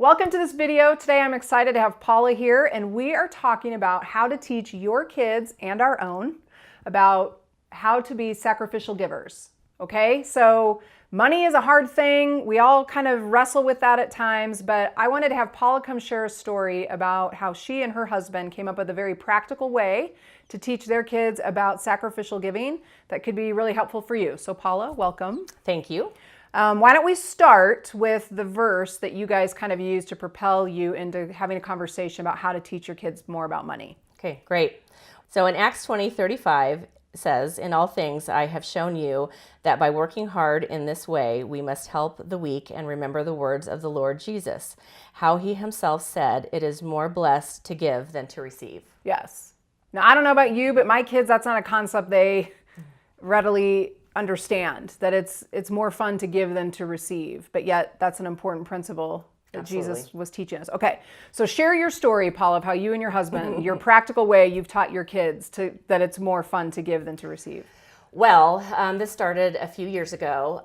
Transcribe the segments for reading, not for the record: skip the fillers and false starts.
Welcome to this video. Today I'm excited to have Paula here, and we are talking about how to teach your kids and our own about how to be sacrificial givers. Okay, so money is a hard thing. We all kind of wrestle with that at times, but I wanted to have Paula come share a story about how she and her husband came up with a very practical way to teach their kids about sacrificial giving that could be really helpful for you. So Paula, welcome. Thank you. Why don't we start with the verse that you guys kind of use to propel you into having a conversation about how to teach your kids more about money? Okay, great. So in Acts 20:35 says, "In all things I have shown you that by working hard in this way, we must help the weak and remember the words of the Lord Jesus, how he himself said, it is more blessed to give than to receive." Yes. Now, I don't know about you, but my kids, that's not a concept they readily understand, that it's more fun to give than to receive, but yet that's an important principle that Absolutely. Jesus was teaching us. Okay, so share your story, Paul, of how you and your husband, your practical way you've taught your kids that it's more fun to give than to receive. Well, this started a few years ago.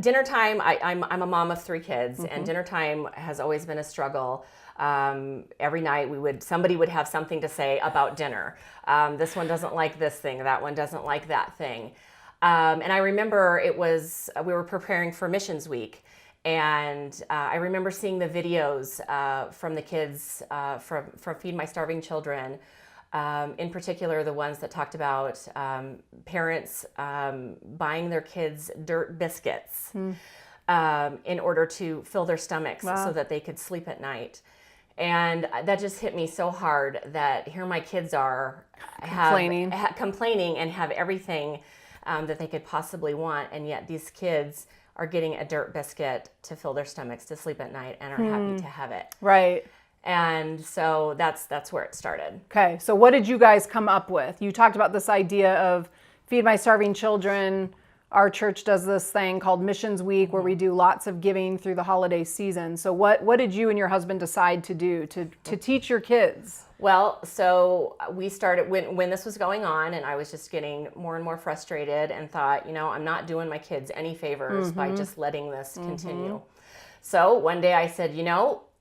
Dinner time, I'm a mom of three kids, and dinner time has always been a struggle. Every night somebody would have something to say about dinner. This one doesn't like this thing, that one doesn't like that thing. And I remember we were preparing for Missions Week, and I remember seeing the videos from the kids from Feed My Starving Children, in particular the ones that talked about parents buying their kids dirt biscuits in order to fill their stomachs so that they could sleep at night. And that just hit me so hard that here my kids are complaining and have everything that they could possibly want, and yet these kids are getting a dirt biscuit to fill their stomachs to sleep at night and are happy to have it. Right. And so that's where it started. Okay, so what did you guys come up with? You talked about this idea of Feed My Starving Children. Our church does this thing called Missions Week where we do lots of giving through the holiday season. So what did you and your husband decide to do to teach your kids? Well, so we started when this was going on, and I was just getting more and more frustrated and thought, I'm not doing my kids any favors by just letting this continue. So one day I said,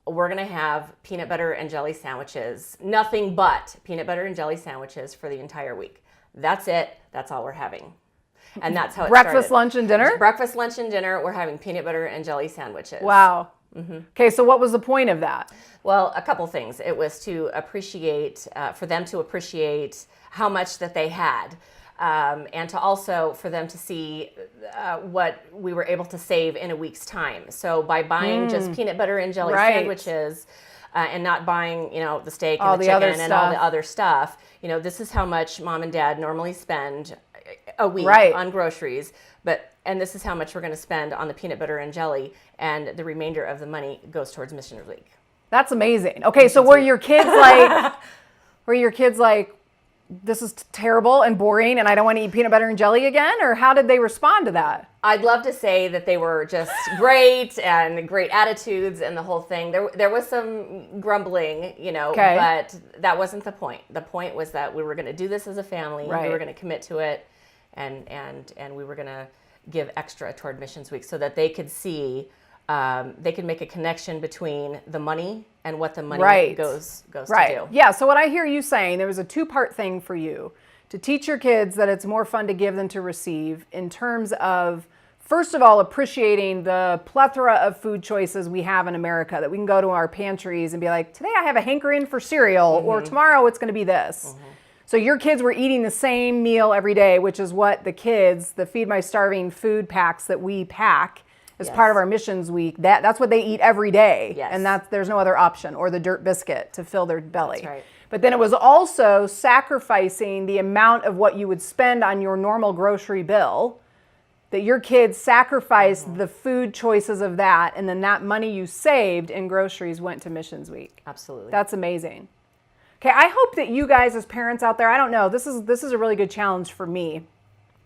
we're going to have peanut butter and jelly sandwiches, nothing but peanut butter and jelly sandwiches for the entire week. That's it. That's all we're having. And that's how it Breakfast, started. lunch, and dinner? Breakfast, lunch, and dinner, we're having peanut butter and jelly sandwiches. Wow. Okay, so what was the point of that? Well, a couple things. It was to appreciate, for them to appreciate how much that they had, and to also for them to see what we were able to save in a week's time. So by buying just peanut butter and jelly sandwiches, and not buying, the steak and the chicken and all the other stuff, this is how much mom and dad normally spend a week on groceries, and this is how much we're going to spend on the peanut butter and jelly, and the remainder of the money goes towards Missions Week. That's amazing. Okay, so were your kids like, this is terrible and boring and I don't want to eat peanut butter and jelly again? Or how did they respond to that? I'd love to say that they were just great and great attitudes and the whole thing. There was some grumbling, but that wasn't the point. The point was that we were going to do this as a family. We were going to commit to it, and we were going to give extra toward Missions Week so that they could see, they could make a connection between the money and what the money goes to do. Yeah, so what I hear you saying, there was a two-part thing for you to teach your kids that it's more fun to give than to receive in terms of, first of all, appreciating the plethora of food choices we have in America, that we can go to our pantries and be like, today I have a hankering for cereal, or tomorrow it's going to be this. So your kids were eating the same meal every day, which is what the Feed My Starving food packs that we pack as part of our Missions Week, that's what they eat every day. And there's no other option, or the dirt biscuit to fill their belly. That's right. But then it was also sacrificing the amount of what you would spend on your normal grocery bill, that your kids sacrificed the food choices of that, and then that money you saved in groceries went to Missions Week. Absolutely. That's amazing. Okay, I hope that you guys as parents out there, I don't know, this is a really good challenge for me.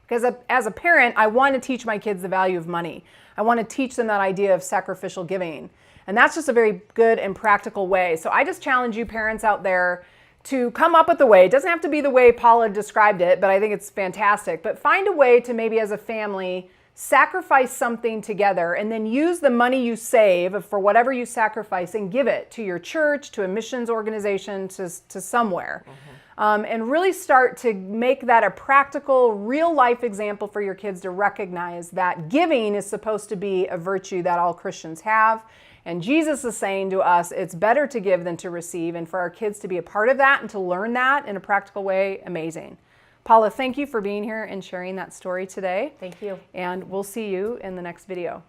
Because as a parent, I want to teach my kids the value of money. I want to teach them that idea of sacrificial giving. And that's just a very good and practical way. So I just challenge you parents out there to come up with a way. It doesn't have to be the way Paula described it, but I think it's fantastic. But find a way to maybe as a family sacrifice something together, and then use the money you save for whatever you sacrifice and give it to your church, to a missions organization, to somewhere. And really start to make that a practical, real life example for your kids to recognize that giving is supposed to be a virtue that all Christians have. And Jesus is saying to us, it's better to give than to receive. And for our kids to be a part of that and to learn that in a practical way, amazing. Paula, thank you for being here and sharing that story today. Thank you. And we'll see you in the next video.